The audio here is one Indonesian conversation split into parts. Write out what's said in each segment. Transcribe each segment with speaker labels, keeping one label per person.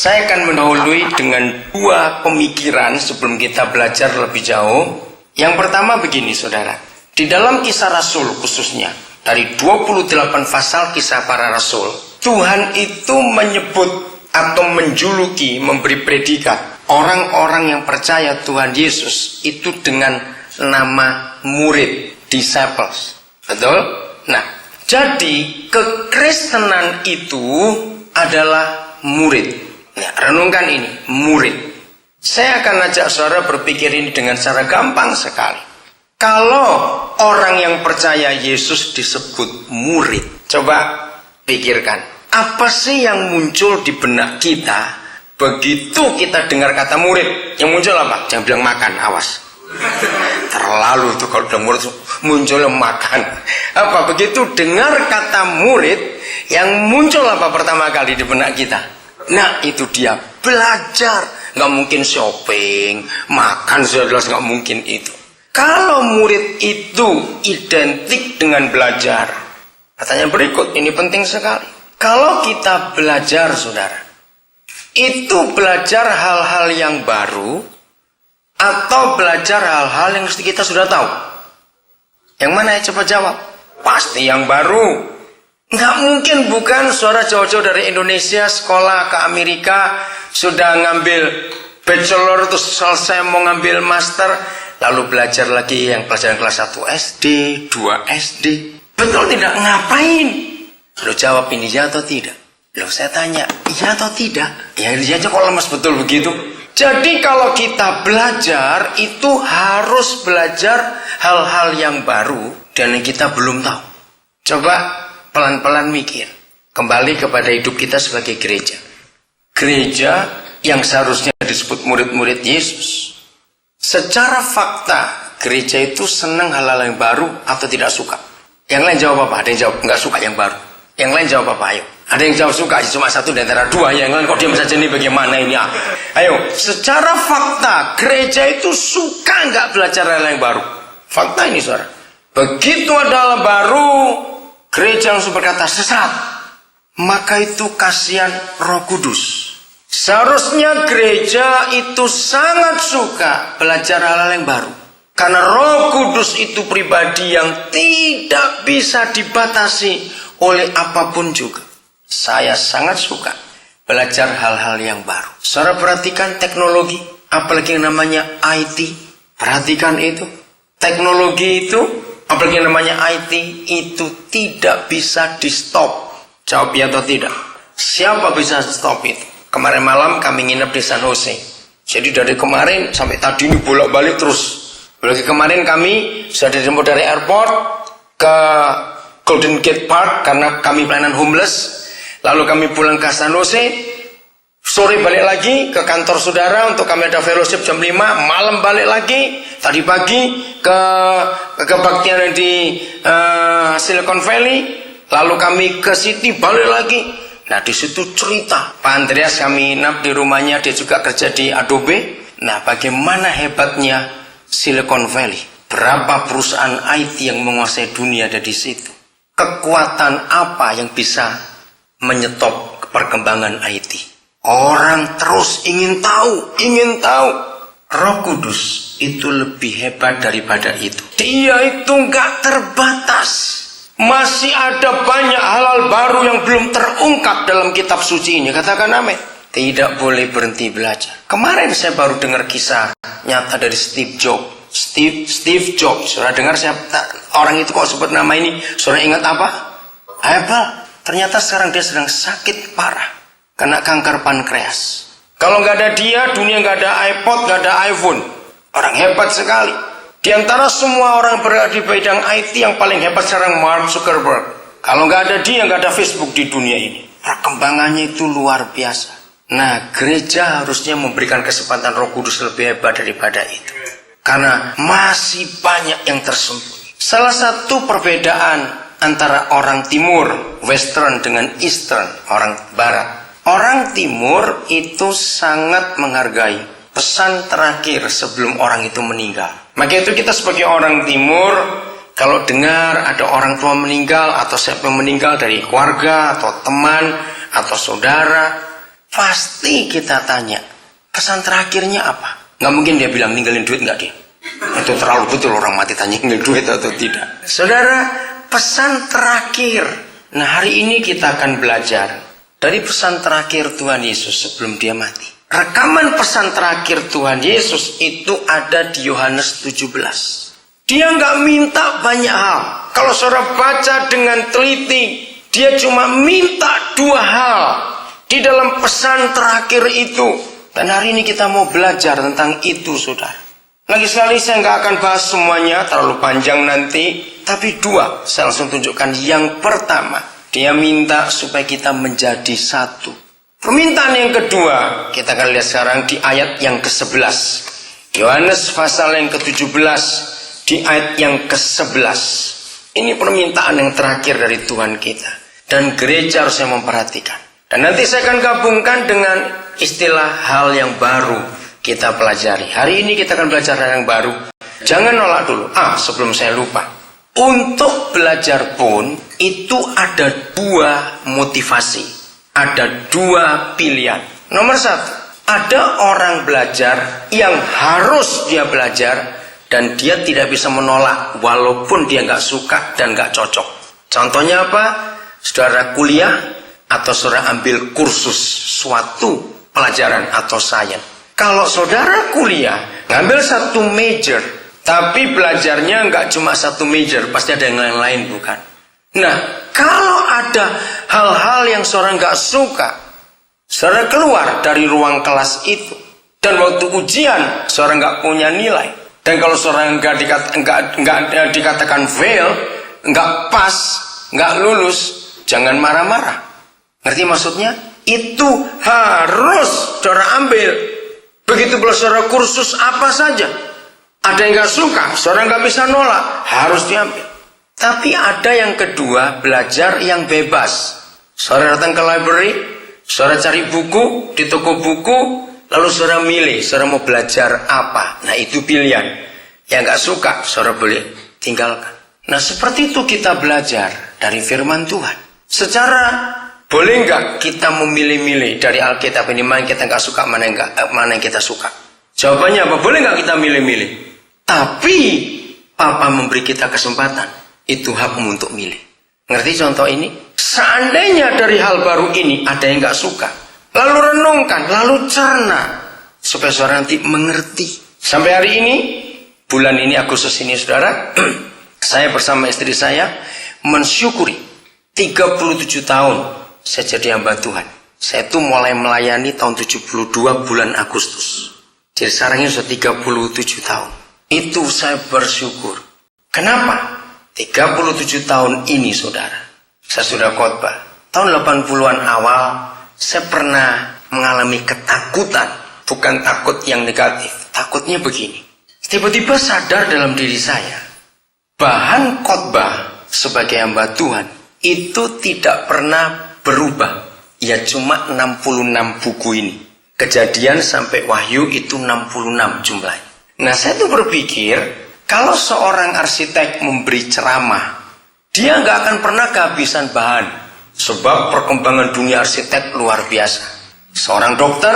Speaker 1: Saya akan mendahului dengan dua pemikiran sebelum kita belajar lebih jauh. Yang pertama begini saudara, di dalam Kisah Rasul khususnya, dari 28 pasal Kisah Para Rasul, Tuhan itu menyebut atau menjuluki, memberi predikat orang-orang yang percaya Tuhan Yesus itu dengan nama murid, disciples. Betul? Nah, jadi kekristenan itu adalah murid. Nah, renungkan ini, murid. Saya akan ajak saudara berpikir ini dengan cara gampang sekali. Kalau orang yang percaya Yesus disebut murid, coba pikirkan, apa sih yang muncul di benak kita begitu kita dengar kata murid? Yang muncul apa? Jangan bilang makan, awas. Terlalu tuh kalau udah murid muncul makan. Apa? Begitu dengar kata murid, yang muncul apa pertama kali di benak kita? Nah, itu dia, belajar. Nggak mungkin shopping, makan sudah jelas nggak mungkin itu. Kalau murid itu identik dengan belajar, katanya berikut, ini penting sekali. Kalau kita belajar, saudara, itu belajar hal-hal yang baru atau belajar hal-hal yang kita sudah tahu? Yang mana ya, coba jawab? Pasti yang baru. Nggak mungkin bukan saudara jauh-jauh dari Indonesia, sekolah ke Amerika, sudah ngambil bachelor, terus selesai mau ngambil master, lalu belajar lagi yang pelajaran kelas 1 SD, 2 SD. Betul tidak? Ngapain? Lo jawab ini ya atau tidak? Lo saya tanya, iya atau tidak? Ya dia aja kok lemes betul begitu. Jadi kalau kita belajar, itu harus belajar hal-hal yang baru dan yang kita belum tahu. Coba pelan-pelan mikir, kembali kepada hidup kita sebagai gereja. Gereja yang seharusnya disebut murid-murid Yesus. Secara fakta, gereja itu senang hal-hal yang baru atau tidak suka? Yang lain jawab apa? Ada yang jawab nggak suka yang baru. Yang lain jawab apa? Ayo. Ada yang jawab suka, cuma satu di antara dua. Yang lain kok diam saja, ini bagaimana ini? Ayo, secara fakta, gereja itu suka nggak belajar hal yang baru? Fakta ini saudara. Begitu ada hal baru, gereja langsung berkata sesat. Maka itu kasihan Roh Kudus. Seharusnya gereja itu sangat suka belajar hal-hal yang baru. Karena Roh Kudus itu pribadi yang tidak bisa dibatasi oleh apapun juga. Saya sangat suka belajar hal-hal yang baru. Saudara perhatikan teknologi, apalagi yang namanya IT. Perhatikan itu. Teknologi itu, apalagi yang namanya IT, itu tidak bisa di stop. Jawab ya atau tidak? Siapa bisa stop itu? Kemarin malam kami nginep di San Jose. Jadi dari kemarin sampai tadi ini bolak-balik terus. Lagi kemarin kami sudah dijemput dari airport ke Golden Gate Park karena kami pelayanan homeless. Lalu kami pulang ke San Jose. Sore balik lagi ke kantor saudara untuk kami ada fellowship jam 5. Malam balik lagi. Tadi pagi ke kebaktian di Silicon Valley. Lalu kami ke City balik lagi. Nah di situ cerita Pak Andreas, kami nginap di rumahnya, dia juga kerja di Adobe. Nah bagaimana hebatnya Silicon Valley, berapa perusahaan IT yang menguasai dunia ada di situ. Kekuatan apa yang bisa menyetop perkembangan IT? Orang terus ingin tahu. Roh Kudus itu lebih hebat daripada itu. Dia itu nggak terbatas. Masih ada banyak hal-hal baru yang belum terungkap dalam kitab suci ini. Katakan amin. Tidak boleh berhenti belajar. Kemarin saya baru dengar kisah nyata dari Steve Jobs. Steve Jobs. Saudara dengar orang itu kok sebut nama ini? Saudara ingat apa? Apple. Ternyata sekarang dia sedang sakit parah. Kena kanker pankreas. Kalau nggak ada dia, dunia nggak ada iPod, nggak ada iPhone. Orang hebat sekali. Di antara semua orang berada di bidang IT yang paling hebat sekarang Mark Zuckerberg. Kalau nggak ada dia, nggak ada Facebook di dunia ini. Perkembangannya itu luar biasa. Nah, gereja harusnya memberikan kesempatan Roh Kudus lebih hebat daripada itu. Karena masih banyak yang tersembunyi. Salah satu perbedaan antara orang Timur, Western dengan Eastern, orang Barat. Orang Timur itu sangat menghargai pesan terakhir sebelum orang itu meninggal. Maka itu kita sebagai orang Timur, kalau dengar ada orang tua meninggal atau siapa yang meninggal dari keluarga atau teman atau saudara, pasti kita tanya, pesan terakhirnya apa? Nggak mungkin dia bilang ninggalin duit, nggak dia. Itu terlalu betul orang mati tanya ninggalin duit atau tidak. Saudara, pesan terakhir. Nah, hari ini kita akan belajar dari pesan terakhir Tuhan Yesus sebelum dia mati. Rekaman pesan terakhir Tuhan Yesus itu ada di Yohanes 17. Dia nggak minta banyak hal. Kalau saudara baca dengan teliti, dia cuma minta 2 hal di dalam pesan terakhir itu. Dan hari ini kita mau belajar tentang itu, saudara. Lagi sekali saya nggak akan bahas semuanya, terlalu panjang nanti. Tapi 2, saya langsung tunjukkan. Yang pertama, dia minta supaya kita menjadi satu. Permintaan yang kedua, kita akan lihat sekarang di ayat yang ke-11. Yohanes pasal yang ke-17, di ayat yang ke-11. Ini permintaan yang terakhir dari Tuhan kita. Dan gereja harusnya memperhatikan. Dan nanti saya akan gabungkan dengan istilah hal yang baru kita pelajari. Hari ini kita akan belajar hal yang baru. Jangan nolak dulu. Sebelum saya lupa. Untuk belajar pun, itu ada 2 motivasi. Ada 2 pilihan. Nomor 1, ada orang belajar yang harus dia belajar dan dia tidak bisa menolak walaupun dia nggak suka dan nggak cocok. Contohnya apa? Saudara kuliah atau saudara ambil kursus suatu pelajaran atau sains. Kalau saudara kuliah ngambil 1 major, tapi belajarnya nggak cuma 1 major, pasti ada yang lain-lain, bukan? Nah, kalau ada hal-hal yang saudara nggak suka, saudara keluar dari ruang kelas itu, dan waktu ujian saudara nggak punya nilai. Dan kalau seorang nggak dikatakan fail, nggak pas, nggak lulus, jangan marah-marah. Ngerti maksudnya? Itu harus saudara ambil. Begitu pula saudara kursus apa saja. Ada yang nggak suka, saudara nggak bisa nolak, harus diambil. Tapi ada yang kedua, belajar yang bebas. Saudara datang ke library, saudara cari buku di toko buku. Lalu saudara milih, saudara mau belajar apa. Nah, itu pilihan. Yang gak suka, saudara boleh tinggalkan. Nah, seperti itu kita belajar dari firman Tuhan. Secara, boleh gak kita memilih-milih dari Alkitab ini, mana yang kita gak suka, mana yang kita suka. Jawabannya apa? Boleh gak kita milih-milih? Tapi, Papa memberi kita kesempatan. Itu hakmu untuk milih. Ngerti contoh ini? Seandainya dari hal baru ini, ada yang gak suka. Lalu renungkan, lalu cerna. Supaya saudara nanti mengerti. Sampai hari ini, bulan ini Agustus ini saudara, saya bersama istri saya mensyukuri 37 tahun saya jadi hamba Tuhan. Saya tuh mulai melayani tahun 72 bulan Agustus. Jadi sekarang ini sudah 37 tahun. Itu saya bersyukur. Kenapa? 37 tahun ini saudara, saya sudah khotbah. Tahun 80-an awal, saya pernah mengalami ketakutan. Bukan takut yang negatif. Takutnya begini. Tiba-tiba sadar dalam diri saya. Bahan khotbah sebagai hamba Tuhan. Itu tidak pernah berubah. Ya cuma 66 buku ini. Kejadian sampai Wahyu itu 66 jumlahnya. Nah, saya tuh berpikir. Kalau seorang arsitek memberi ceramah. Dia nggak akan pernah kehabisan bahan. Sebab perkembangan dunia arsitek luar biasa. Seorang dokter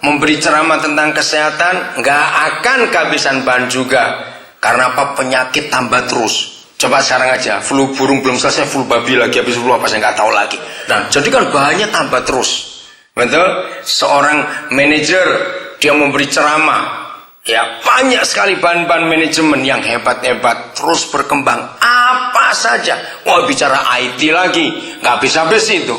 Speaker 1: memberi ceramah tentang kesehatan, nggak akan kehabisan bahan juga. Karena apa? Penyakit tambah terus. Coba sekarang aja, flu burung belum selesai, flu babi lagi, habis flu apa saya nggak tahu lagi. Nah, jadi kan bahannya tambah terus. Betul? Seorang manajer, dia memberi ceramah. Ya, banyak sekali bahan-bahan manajemen yang hebat-hebat, terus berkembang. Apa saja. Wah, bicara IT lagi, nggak habis-habis itu.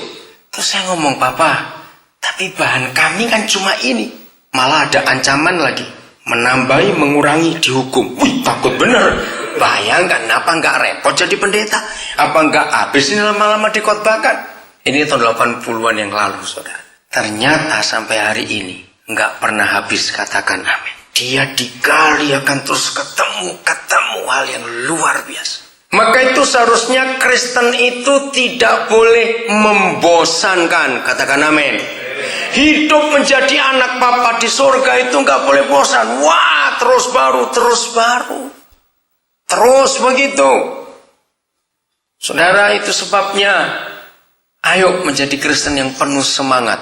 Speaker 1: Terus saya ngomong, Papa, tapi bahan kami kan cuma ini. Malah ada ancaman lagi. Menambahi, mengurangi, dihukum. Wih, takut bener. Bayangkan, apa nggak repot jadi pendeta? Apa nggak habis ini lama-lama dikhotbahkan? Ini tahun 80-an yang lalu, saudara. Ternyata sampai hari ini, nggak pernah habis, katakan amin. Dia digali akan terus ketemu hal yang luar biasa. Maka itu seharusnya Kristen itu tidak boleh membosankan. Katakan amin. Hidup menjadi anak Bapa di surga itu nggak boleh bosan. Wah, terus baru. Terus begitu. Saudara, itu sebabnya ayo menjadi Kristen yang penuh semangat.